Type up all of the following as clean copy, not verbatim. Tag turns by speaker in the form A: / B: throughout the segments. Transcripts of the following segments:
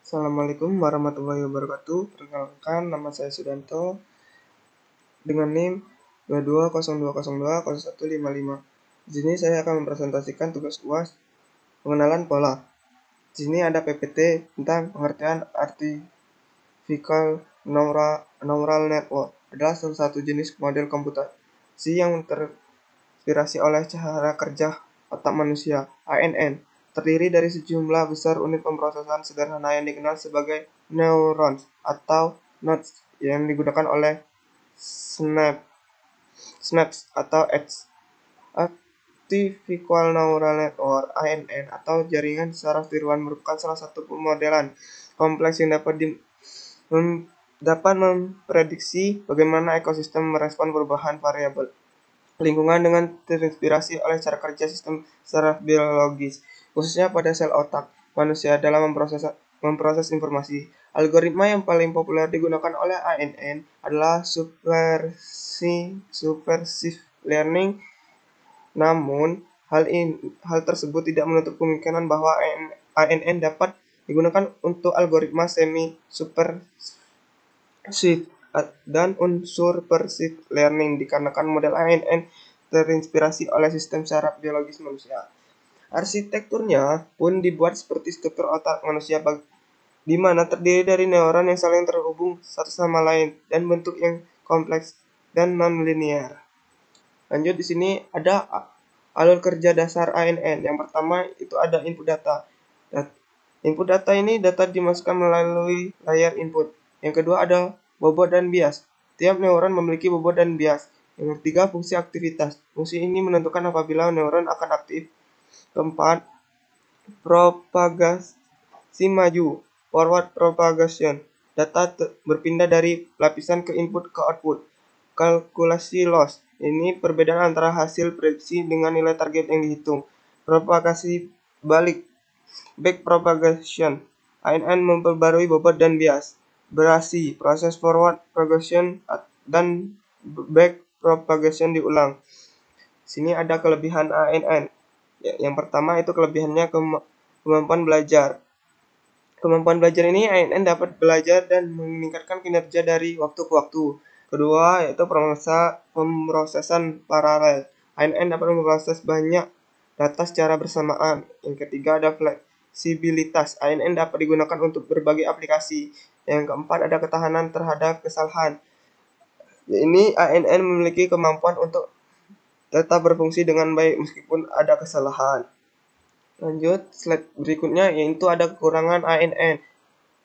A: Assalamualaikum warahmatullahi wabarakatuh. Perkenalkan, nama saya Sudanto dengan NIM 2202020155. Di sini saya akan mempresentasikan tugas UAS pengenalan pola. Di sini ada PPT tentang pengertian Artificial Neural Network adalah salah satu jenis model komputasi yang terinspirasi oleh cara kerja otak manusia, ANN. Terdiri dari sejumlah besar unit pemrosesan sederhana yang dikenal sebagai neurons atau nodes yang digunakan oleh synapse atau Artificial Neural Network (ANN) atau jaringan saraf tiruan merupakan salah satu pemodelan kompleks yang dapat memprediksi bagaimana ekosistem merespon perubahan variabel lingkungan dengan terinspirasi oleh cara kerja sistem saraf biologis, khususnya pada sel otak manusia dalam memproses informasi. Algoritma yang paling populer digunakan oleh ANN adalah Supervised Learning. Namun, hal tersebut tidak menutup kemungkinan bahwa ANN dapat digunakan untuk algoritma semi-supervised dan unsupervised learning dikarenakan model ANN terinspirasi oleh sistem saraf biologis manusia. Arsitekturnya pun dibuat seperti struktur otak manusia di mana terdiri dari neuron yang saling terhubung satu sama lain dan bentuk yang kompleks dan non-linear. Lanjut, di sini ada alur kerja dasar ANN. Yang pertama itu ada input data. Input data ini data dimasukkan melalui layar input. Yang kedua ada bobot dan bias. Tiap neuron memiliki bobot dan bias. Yang ketiga fungsi aktivitas. Fungsi ini menentukan apabila neuron akan aktif. Keempat, propagasi maju, forward propagation. Data berpindah dari lapisan ke input ke output. Kalkulasi loss. Ini perbedaan antara hasil prediksi dengan nilai target yang dihitung. Propagasi balik, back propagation. ANN memperbarui bobot dan bias. Berasi, proses forward propagation dan back propagation diulang. Sini ada kelebihan ANN. Yang pertama itu kelebihannya kemampuan belajar. Kemampuan belajar ini ANN dapat belajar dan meningkatkan kinerja dari waktu ke waktu. Kedua, yaitu pemrosesan paralel. ANN dapat memproses banyak data secara bersamaan. Yang ketiga ada fleksibilitas. ANN dapat digunakan untuk berbagai aplikasi. Yang keempat ada ketahanan terhadap kesalahan. Ini ANN memiliki kemampuan untuk tetap berfungsi dengan baik meskipun ada kesalahan. Lanjut, slide berikutnya yaitu ada kekurangan ANN.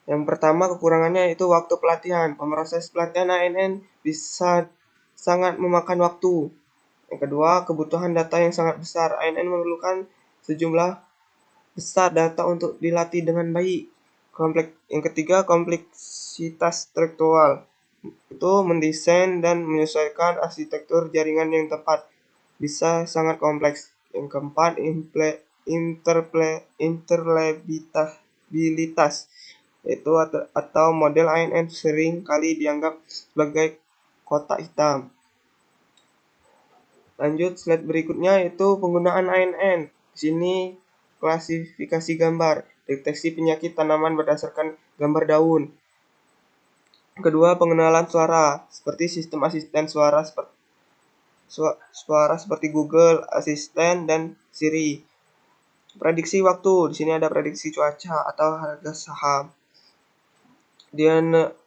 A: Yang pertama kekurangannya itu waktu pelatihan. Pemroses pelatihan ANN bisa sangat memakan waktu. Yang kedua, kebutuhan data yang sangat besar. ANN memerlukan sejumlah besar data untuk dilatih dengan baik. Yang ketiga, kompleksitas struktural. Itu mendesain dan menyesuaikan arsitektur jaringan yang tepat. Bisa sangat kompleks. Yang keempat, interpretabilitas, yaitu atau model ANN sering kali dianggap sebagai kotak hitam. Lanjut, slide berikutnya yaitu penggunaan ANN. Di sini klasifikasi gambar, deteksi penyakit tanaman berdasarkan gambar daun. Kedua, pengenalan suara, seperti sistem asisten suara seperti Google Assistant dan Siri. Prediksi waktu, di sini ada prediksi cuaca atau harga saham.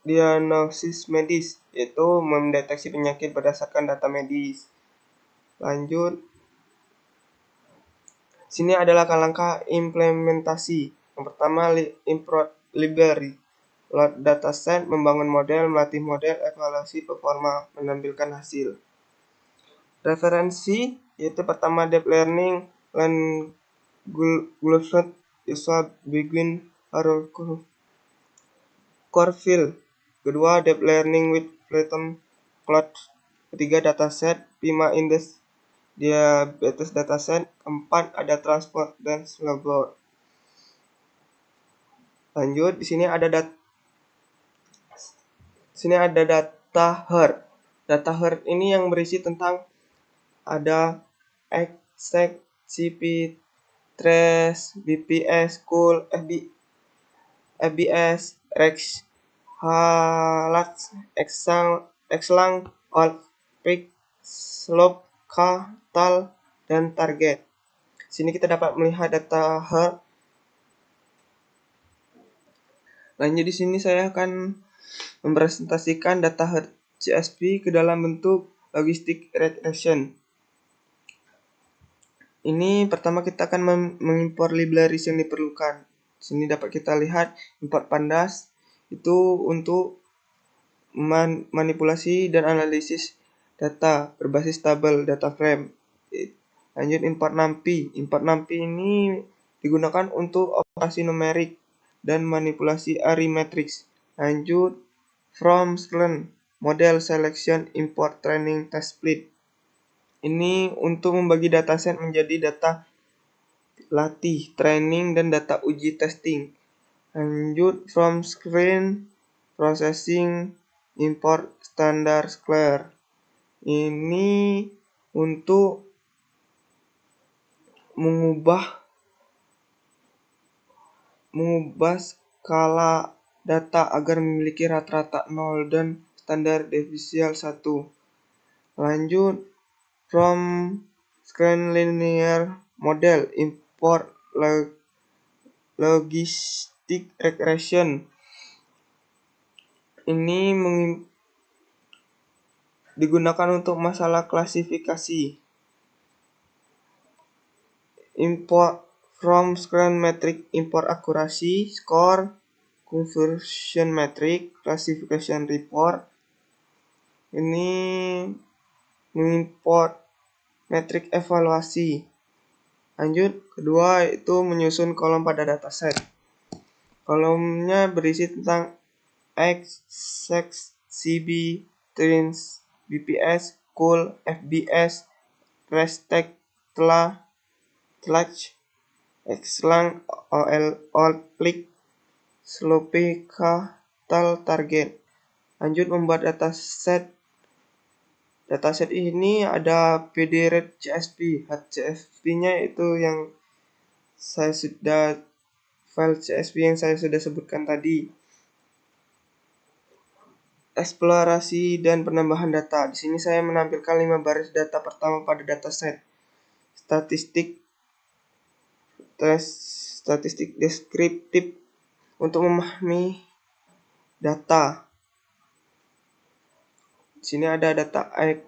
A: Diagnosis medis, yaitu mendeteksi penyakit berdasarkan data medis. Lanjut, sini adalah langkah implementasi. Yang pertama, library, load dataset, membangun model, melatih model, evaluasi performa, menampilkan hasil. Referensi, yaitu pertama deep learning, Gulfstream, Iswa, Begin, Harold Corfield. Kedua, deep learning with Python Cloud. Ketiga, dataset, Pima Index, diabetes dataset. Keempat, ada transport dan labor. Lanjut, di sini ada data herd. Data herd ini yang berisi tentang ada exact, CP, trace, BPS, cool, FB, FBS, Rex, Halax, Exlang, Alt, Pick, Slope, K, Tal, dan Target. Sini kita dapat melihat data Herd. Lanjut di sini saya akan mempresentasikan data Herd CSV ke dalam bentuk logistic regression. Ini pertama kita akan mengimpor libraries yang diperlukan. Sini dapat kita lihat import pandas itu untuk manipulasi dan analisis data berbasis tabel data frame. Lanjut import NumPy. Import NumPy ini digunakan untuk operasi numerik dan manipulasi array matrix. Lanjut from screen model selection import training test split. Ini untuk membagi dataset menjadi data latih, training, dan data uji testing. Lanjut from screen processing import standard square. Ini untuk mengubah skala data agar memiliki rata-rata 0 dan standar deviasial 1. Lanjut from screen linear model import logistic regression. Ini digunakan untuk masalah klasifikasi. Import from screen metric import akurasi, score, conversion metric, classification report. Ini mengimport metrik evaluasi. Lanjut, kedua itu menyusun kolom pada dataset. Kolomnya berisi tentang X, Sex, CB, Trins, BPS, Cool, FBS, Restek, Telah, Clutch, Xlang, Alt, Click, Slope, K, Tal, Target. Lanjut membuat dataset. Dataset ini ada PD-RED CSV. CSV-nya itu yang file CSV yang saya sudah sebutkan tadi. Eksplorasi dan penambahan data. Di sini saya menampilkan 5 baris data pertama pada dataset. Statistik deskriptif untuk memahami data. Di sini ada data X.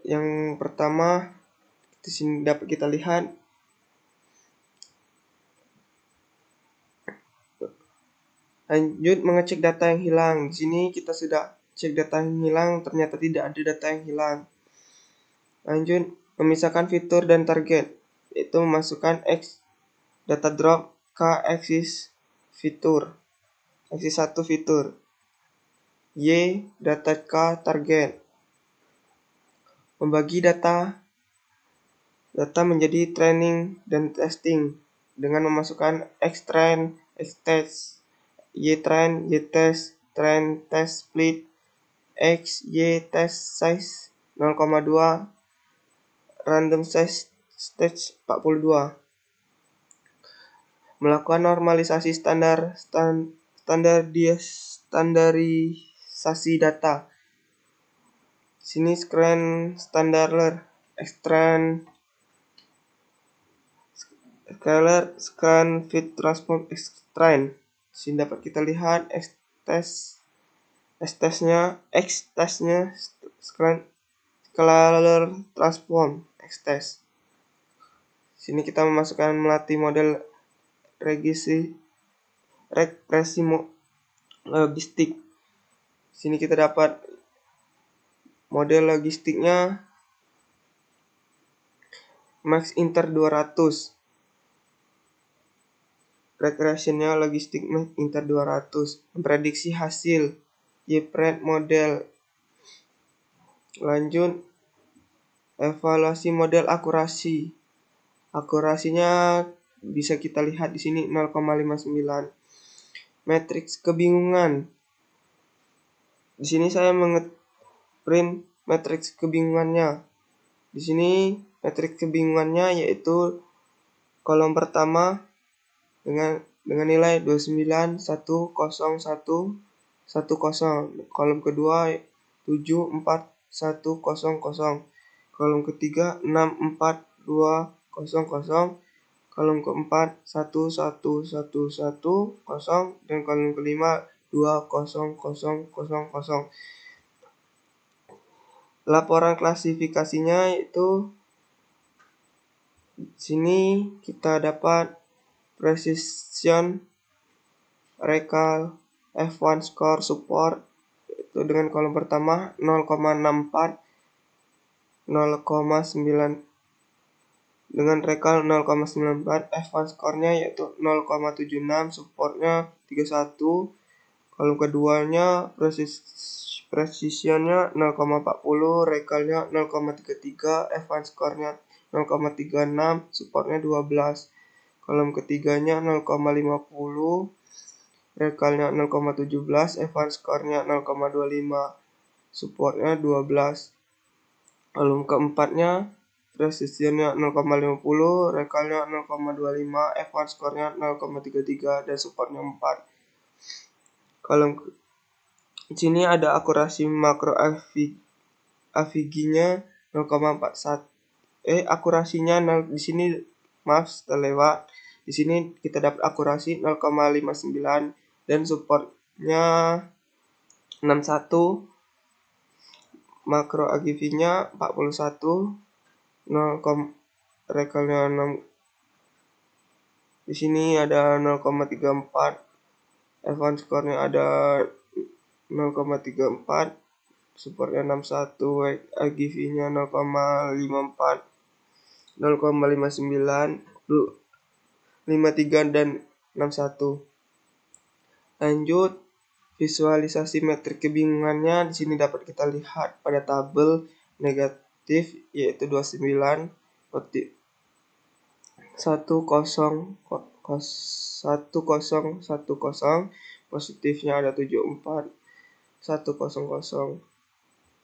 A: Yang pertama di sini dapat kita lihat lanjut mengecek data yang hilang. Di sini kita sudah cek data yang hilang, ternyata tidak ada data yang hilang. Lanjut memisahkan fitur dan target, yaitu memasukkan X data drop K axis fitur, axis 1 fitur, Y data K target. Membagi data menjadi training dan testing dengan memasukkan X train, X test, Y train, Y test, train test split, X, Y test size 0,2, random size stage 42. Melakukan normalisasi standarisasi data. Sini screen standard, extrain, scalar, scan, fit, transform, extrain. Sini dapat kita lihat X testnya, scalar, transform, X test. Sini kita memasukkan melatih model regresi logistik. Sini kita dapat model logistiknya Max Inter 200. Regressionnya logistik Max Inter 200. Memprediksi hasil YPRED model. Lanjut evaluasi model akurasi. Akurasinya bisa kita lihat di sini 0,59. Matriks kebingungan. Di sini saya print matriks kebingungannya. Di sini matriks kebingungannya yaitu kolom pertama dengan dengan nilai 29,10110. Kolom kedua 74,100. Kolom ketiga 64,200. Kolom keempat 11,110. Dan kolom kelima 20,000. Laporan klasifikasinya yaitu sini kita dapat precision, recall, F1 score, support itu dengan kolom pertama 0,64, 0,9 dengan recall 0,94, F1 score-nya yaitu 0,76, supportnya 31. Kolom keduanya precision-nya 0,40, recall-nya 0,33, F1 score-nya 0,36, supportnya 12. Kolom ketiganya 0,50, recall-nya 0,17, F1 score-nya 0,25, supportnya 12. Kolom keempatnya precision-nya 0,50, recall-nya 0,25, F1 score-nya 0,33, dan supportnya 4. Kolom sini ada akurasi makro AVG-nya 0,41. Akurasinya 0 di sini, maaf terlewat. Di sini kita dapat akurasi 0,59 dan supportnya 61. Makro AGV-nya 41, 0, recall-nya 6. Di sini ada 0,34. F1 score-nya ada 0,34, supportnya 61, AGV-nya 0,54, 0,59, 53, dan 61. Lanjut, visualisasi metrik kebingungannya di sini dapat kita lihat pada tabel negatif yaitu 29, 10,1010, positifnya ada 74, 100,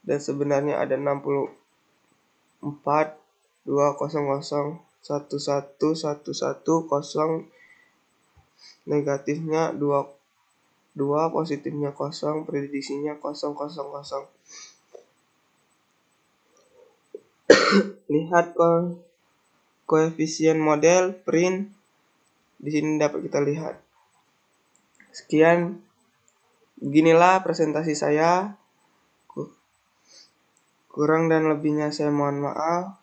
A: dan sebenarnya ada 64, 200, 111110, negatifnya 2, positifnya 0, prediksinya 000. Lihat koefisien model print di sini dapat kita lihat. Sekian, beginilah presentasi saya. Kurang dan lebihnya saya mohon maaf.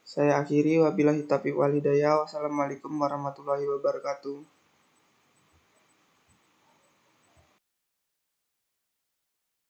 A: Saya akhiri, wabillahi taufiq wal hidayah. Wassalamualaikum warahmatullahi wabarakatuh.